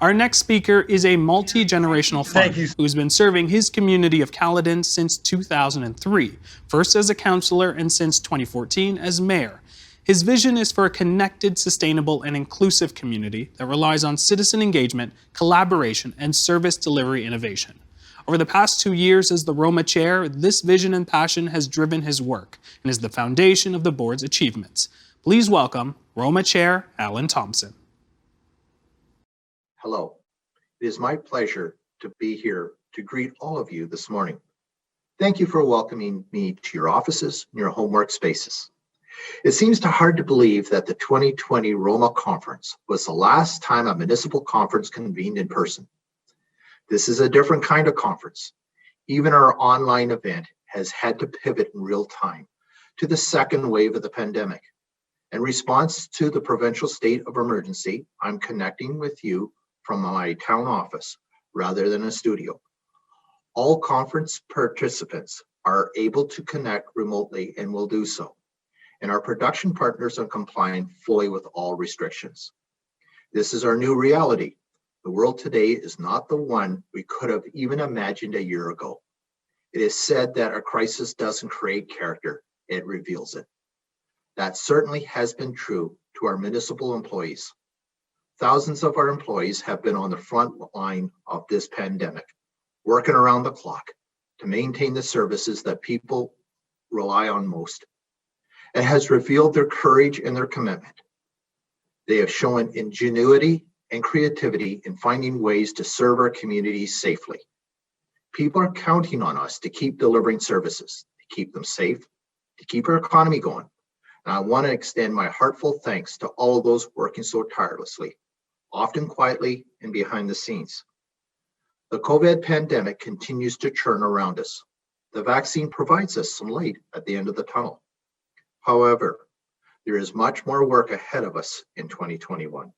Our next speaker is a multi-generational Thank farmer you. who's been serving his community of Caledon since 2003, first as a councillor and since 2014 as mayor. His vision is for a connected, sustainable, and inclusive community that relies on citizen engagement, collaboration, and service delivery innovation. Over the past 2 years as the ROMA chair, this vision and passion has driven his work and is the foundation of the board's achievements. Please welcome ROMA Chair Allan Thompson. Hello. It is my pleasure to be here to greet all of you this morning. Thank you for welcoming me to your offices and your homework spaces. It seems hard to believe that the 2020 ROMA conference was the last time a municipal conference convened in person. This is a different kind of conference. Even our online event has had to pivot in real time to the second wave of the pandemic. In response to the provincial state of emergency, I'm connecting with you from my town office rather than a studio. All conference participants are able to connect remotely and will do so. And our production partners are complying fully with all restrictions. This is our new reality. The world today is not the one we could have even imagined a year ago. It is said that a crisis doesn't create character, it reveals it. That certainly has been true to our municipal employees. Thousands of our employees have been on the front line of this pandemic, working around the clock to maintain the services that people rely on most. It has revealed their courage and their commitment. They have shown ingenuity and creativity in finding ways to serve our communities safely. People are counting on us to keep delivering services, to keep them safe, to keep our economy going. And I want to extend my heartfelt thanks to all of those working so tirelessly, often quietly and behind the scenes. The COVID pandemic continues to churn around us. The vaccine provides us some light at the end of the tunnel. However, there is much more work ahead of us in 2021.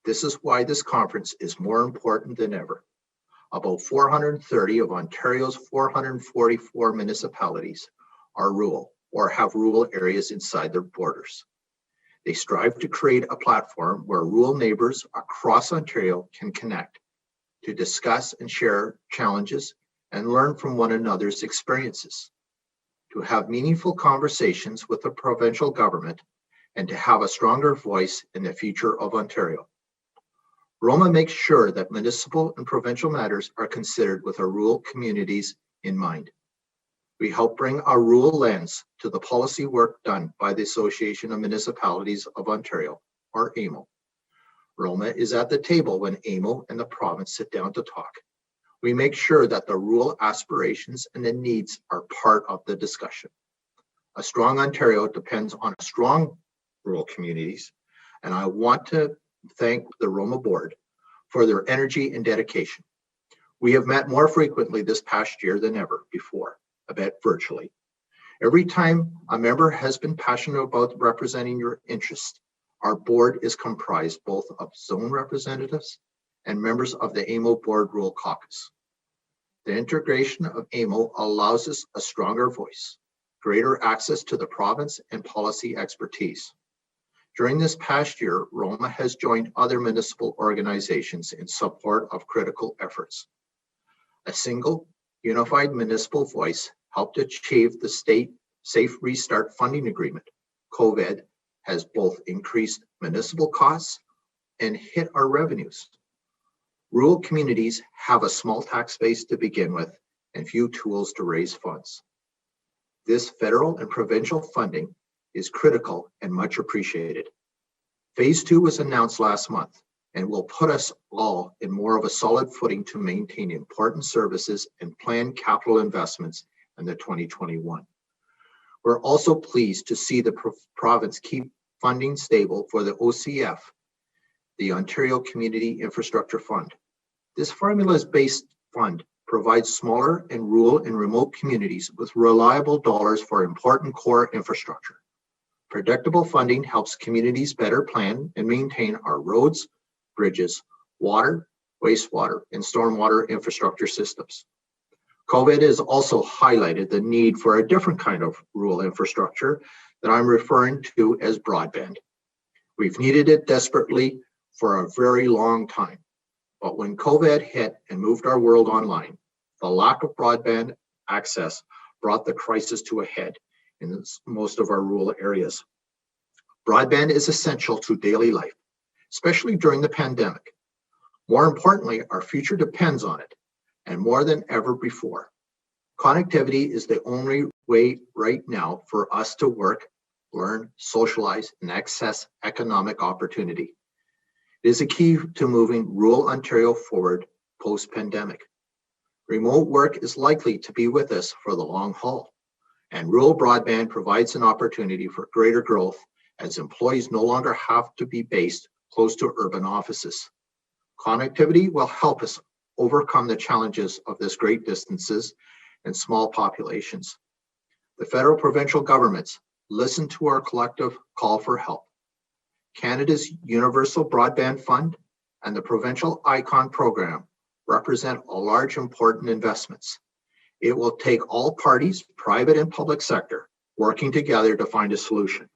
This is why this conference is more important than ever. About 430 of Ontario's 444 municipalities are rural or have rural areas inside their borders. They strive to create a platform where rural neighbors across Ontario can connect, to discuss and share challenges and learn from one another's experiences, to have meaningful conversations with the provincial government, and to have a stronger voice in the future of Ontario. ROMA makes sure that municipal and provincial matters are considered with our rural communities in mind. We help bring a rural lens to the policy work done by the Association of Municipalities of Ontario, or AMO. ROMA is at the table when AMO and the province sit down to talk. We make sure that the rural aspirations and the needs are part of the discussion. A strong Ontario depends on strong rural communities, and I want to thank the ROMA board for their energy and dedication. We have met more frequently this past year than ever before, a bit virtually. Every time a member has been passionate about representing your interests, our board is comprised both of zone representatives and members of the AMO Board Rule Caucus. The integration of AMO allows us a stronger voice, greater access to the province and policy expertise. During this past year, ROMA has joined other municipal organizations in support of critical efforts. A single, unified municipal voice helped achieve the state Safe Restart funding agreement. COVID has both increased municipal costs and hit our revenues. Rural communities have a small tax base to begin with and few tools to raise funds. This federal and provincial funding is critical and much appreciated. Phase 2 was announced last month and will put us all in more of a solid footing to maintain important services and plan capital investments in the 2021. We're also pleased to see the province keep funding stable for the OCF, the Ontario Community Infrastructure Fund. This formula-based fund provides smaller and rural and remote communities with reliable dollars for important core infrastructure. Predictable funding helps communities better plan and maintain our roads, bridges, water, wastewater, and stormwater infrastructure systems. COVID has also highlighted the need for a different kind of rural infrastructure that I'm referring to as broadband. We've needed it desperately for a very long time. But when COVID hit and moved our world online, the lack of broadband access brought the crisis to a head in most of our rural areas. Broadband is essential to daily life, especially during the pandemic. More importantly, our future depends on it, and more than ever before. Connectivity is the only way right now for us to work, learn, socialize, and access economic opportunity. It is a key to moving rural Ontario forward post-pandemic. Remote work is likely to be with us for the long haul, and rural broadband provides an opportunity for greater growth as employees no longer have to be based close to urban offices. Connectivity will help us overcome the challenges of this great distances and small populations. The federal provincial governments listen to our collective call for help. Canada's Universal Broadband Fund and the Provincial ICON program represent a large important investments. It will take all parties, private and public sector, working together to find a solution.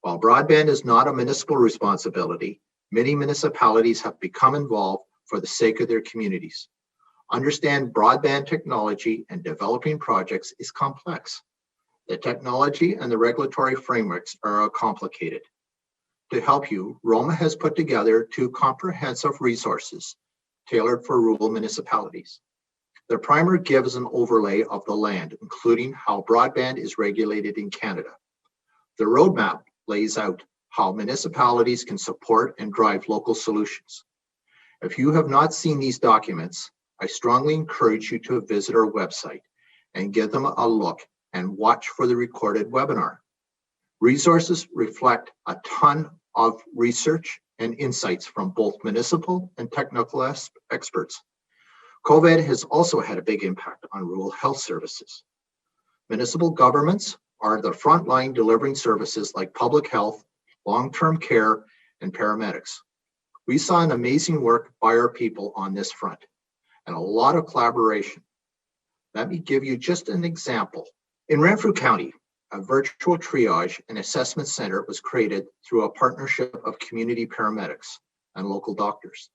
While broadband is not a municipal responsibility, many municipalities have become involved for the sake of their communities. Understand broadband technology and developing projects is complex. The technology and the regulatory frameworks are complicated. To help you, ROMA has put together 2 comprehensive resources tailored for rural municipalities. The primer gives an overlay of the land, including how broadband is regulated in Canada. The roadmap lays out how municipalities can support and drive local solutions. If you have not seen these documents, I strongly encourage you to visit our website and give them a look and watch for the recorded webinar. Resources reflect a ton of research and insights from both municipal and technical experts. COVID has also had a big impact on rural health services. Municipal governments are the front line delivering services like public health, long-term care, and paramedics. We saw an amazing work by our people on this front and a lot of collaboration. Let me give you just an example. In Renfrew County, a virtual triage and assessment center was created through a partnership of community paramedics and local doctors.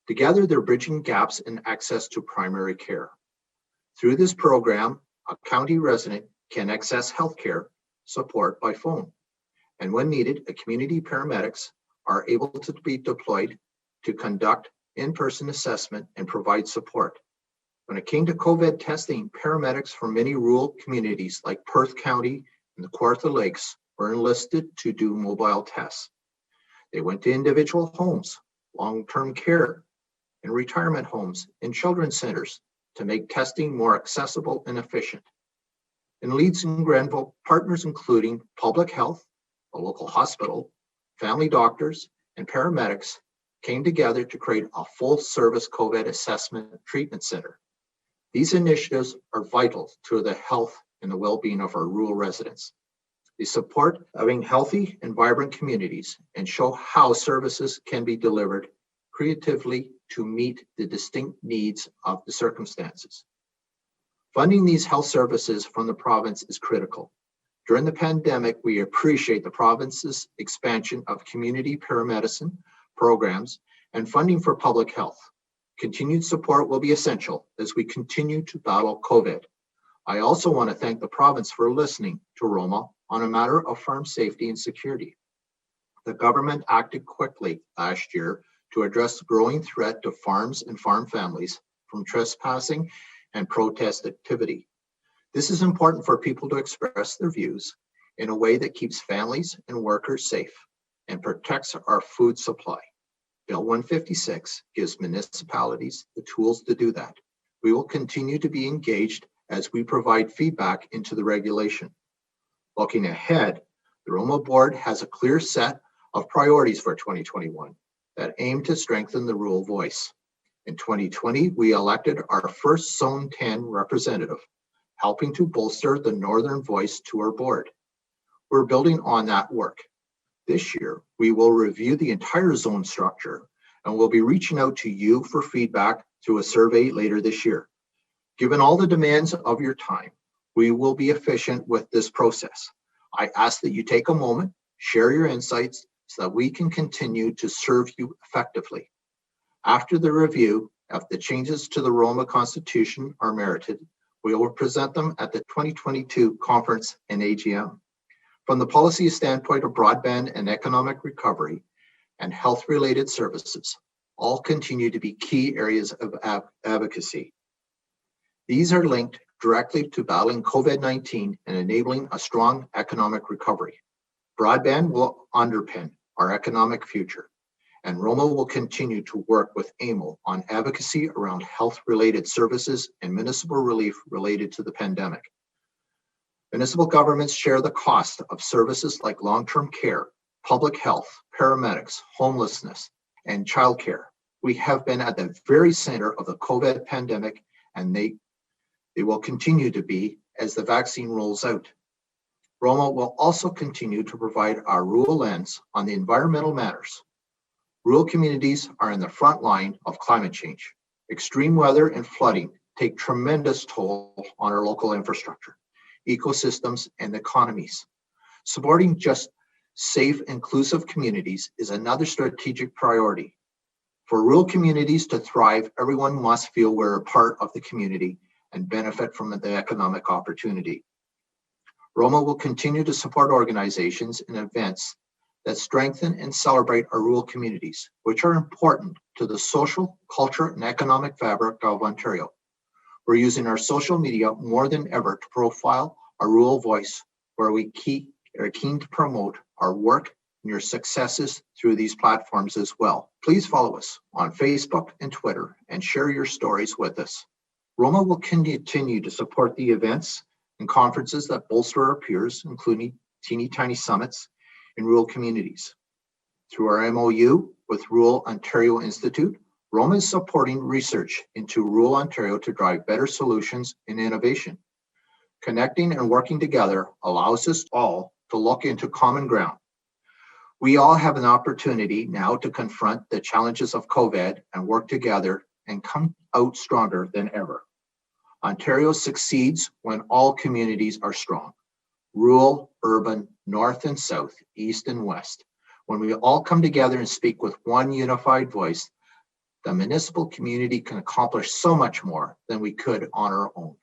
Together, they're bridging gaps in access to primary care. Through this program, a county resident can access healthcare support by phone. And when needed, a community paramedics are able to be deployed to conduct in-person assessment and provide support. When it came to COVID testing, paramedics from many rural communities like Perth County and the Kawartha Lakes were enlisted to do mobile tests. They went to individual homes, long-term care, and retirement homes and children's centers to make testing more accessible and efficient. In Leeds and Grenville, partners including public health, a local hospital, family doctors, and paramedics came together to create a full-service COVID assessment treatment center. These initiatives are vital to the health and the well-being of our rural residents. They support having healthy and vibrant communities and show how services can be delivered creatively to meet the distinct needs of the circumstances. Funding these health services from the province is critical. During the pandemic, we appreciate the province's expansion of community paramedicine programs and funding for public health. Continued support will be essential as we continue to battle COVID. I also want to thank the province for listening to ROMA on a matter of farm safety and security. The government acted quickly last year to address the growing threat to farms and farm families from trespassing and protest activity. This is important for people to express their views in a way that keeps families and workers safe and protects our food supply. Bill 156 gives municipalities the tools to do that. We will continue to be engaged as we provide feedback into the regulation. Looking ahead, the ROMA board has a clear set of priorities for 2021 that aim to strengthen the rural voice. In 2020, we elected our first Zone 10 representative, helping to bolster the northern voice to our board. We're building on that work. This year, we will review the entire zone structure and we'll be reaching out to you for feedback through a survey later this year. Given all the demands of your time, we will be efficient with this process. I ask that you take a moment, share your insights so that we can continue to serve you effectively. After the review of the changes to the Roma Constitution are merited, we will present them at the 2022 conference and AGM. From the policy standpoint of broadband and economic recovery and health-related services, all continue to be key areas of advocacy. These are linked directly to battling COVID-19 and enabling a strong economic recovery. Broadband will underpin our economic future, and ROMA will continue to work with AMO on advocacy around health-related services and municipal relief related to the pandemic. Municipal governments share the cost of services like long-term care, public health, paramedics, homelessness, and childcare. We have been at the very center of the COVID pandemic, and they will continue to be as the vaccine rolls out. ROMA will also continue to provide our rural lens on the environmental matters. Rural communities are in the front line of climate change. Extreme weather and flooding take tremendous toll on our local infrastructure, ecosystems, and economies. Supporting just safe, inclusive communities is another strategic priority. For rural communities to thrive, everyone must feel we're a part of the community and benefit from the economic opportunity. ROMA will continue to support organizations and events that strengthen and celebrate our rural communities, which are important to the social, culture, and economic fabric of Ontario. We're using our social media more than ever to profile our rural voice, where we are keen to promote our work and your successes through these platforms as well. Please follow us on Facebook and Twitter and share your stories with us. ROMA will continue to support the events and conferences that bolster our peers, including teeny tiny summits in rural communities. Through our MOU with Rural Ontario Institute, ROMA is supporting research into rural Ontario to drive better solutions and innovation. Connecting and working together allows us all to look into common ground. We all have an opportunity now to confront the challenges of COVID and work together and come out stronger than ever. Ontario succeeds when all communities are strong. Rural, urban, north and south, east and west. When we all come together and speak with one unified voice, the municipal community can accomplish so much more than we could on our own.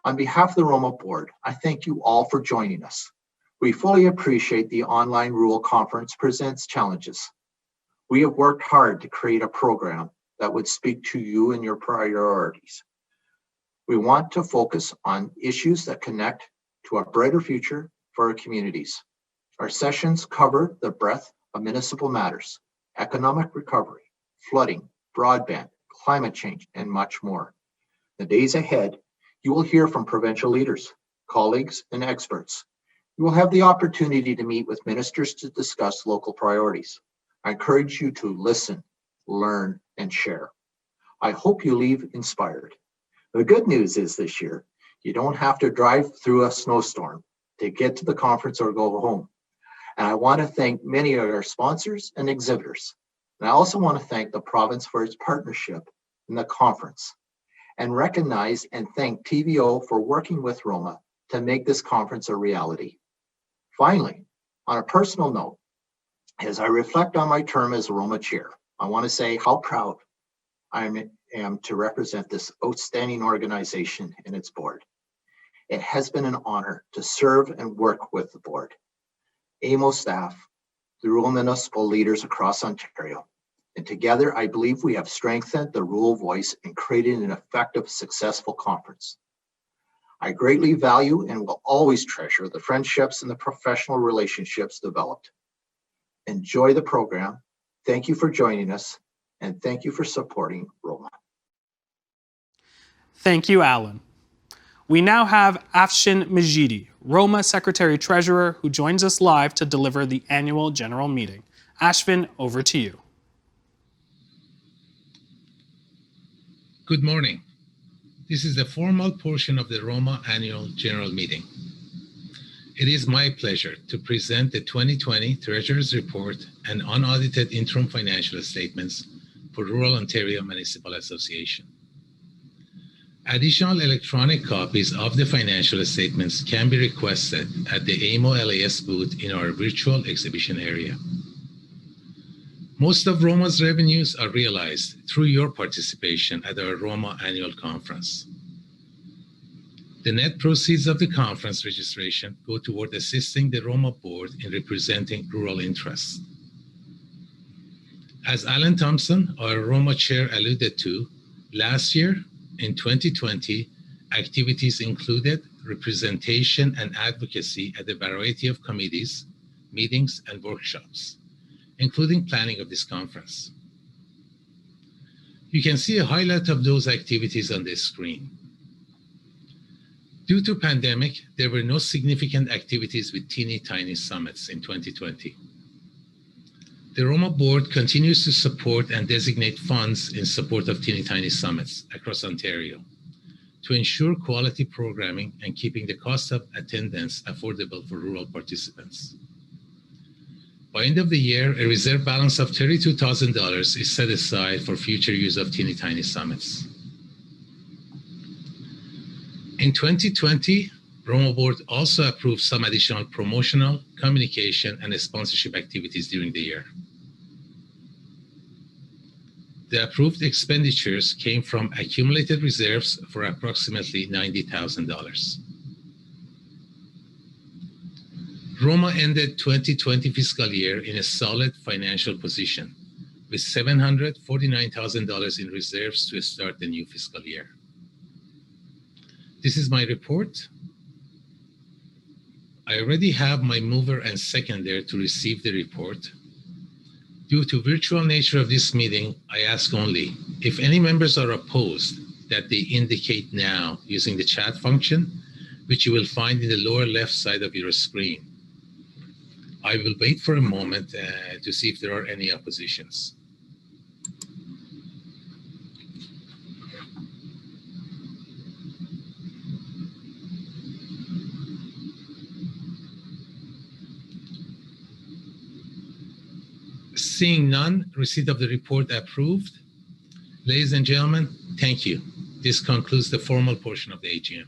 On behalf of the ROMA board, I thank you all for joining us. We fully appreciate the online rural conference presents challenges. We have worked hard to create a program that would speak to you and your priorities. We want to focus on issues that connect to a brighter future for our communities. Our sessions cover the breadth of municipal matters, economic recovery, flooding, broadband, climate change, and much more. The days ahead, you will hear from provincial leaders, colleagues, and experts. You will have the opportunity to meet with ministers to discuss local priorities. I encourage you to listen, learn, and share. I hope you leave inspired. The good news is this year, you don't have to drive through a snowstorm to get to the conference or go home. And I want to thank many of our sponsors and exhibitors. And I also want to thank the province for its partnership in the conference, and recognize and thank TVO for working with ROMA to make this conference a reality. Finally, on a personal note, as I reflect on my term as ROMA chair, I want to say how proud I am to represent this outstanding organization and its board. It has been an honor to serve and work with the board, AMO staff, the rural municipal leaders across Ontario. And together, I believe we have strengthened the rural voice and created an effective, successful conference. I greatly value and will always treasure the friendships and the professional relationships developed. Enjoy the program. Thank you for joining us, and thank you for supporting ROMA. Thank you, Allan. We now have Afshin Majidi, ROMA Secretary-Treasurer, who joins us live to deliver the annual general meeting. Afshin, over to you. Good morning. This is the formal portion of the ROMA Annual General Meeting. It is my pleasure to present the 2020 Treasurer's Report and unaudited interim financial statements for Rural Ontario Municipal Association. Additional electronic copies of the financial statements can be requested at the AMO LAS booth in our virtual exhibition area. Most of ROMA's revenues are realized through your participation at our ROMA annual conference. The net proceeds of the conference registration go toward assisting the ROMA board in representing rural interests. As Allan Thompson, our ROMA chair, alluded to, last year, in 2020, activities included representation and advocacy at a variety of committees, meetings, and workshops, including planning of this conference. You can see a highlight of those activities on this screen. Due to pandemic, there were no significant activities with teeny tiny summits in 2020. The ROMA board continues to support and designate funds in support of teeny tiny summits across Ontario to ensure quality programming and keeping the cost of attendance affordable for rural participants. By end of the year, a reserve balance of $32,000 is set aside for future use of teeny tiny summits. In 2020, ROMA board also approved some additional promotional, communication, and sponsorship activities during the year. The approved expenditures came from accumulated reserves for approximately $90,000. ROMA ended 2020 fiscal year in a solid financial position with $749,000 in reserves to start the new fiscal year. This is my report. I already have my mover and seconder to receive the report. Due to virtual nature of this meeting, I ask only if any members are opposed that they indicate now using the chat function, which you will find in the lower left side of your screen. I will wait for a moment to see if there are any oppositions. Seeing none, receipt of the report approved. Ladies and gentlemen, thank you. This concludes the formal portion of the AGM.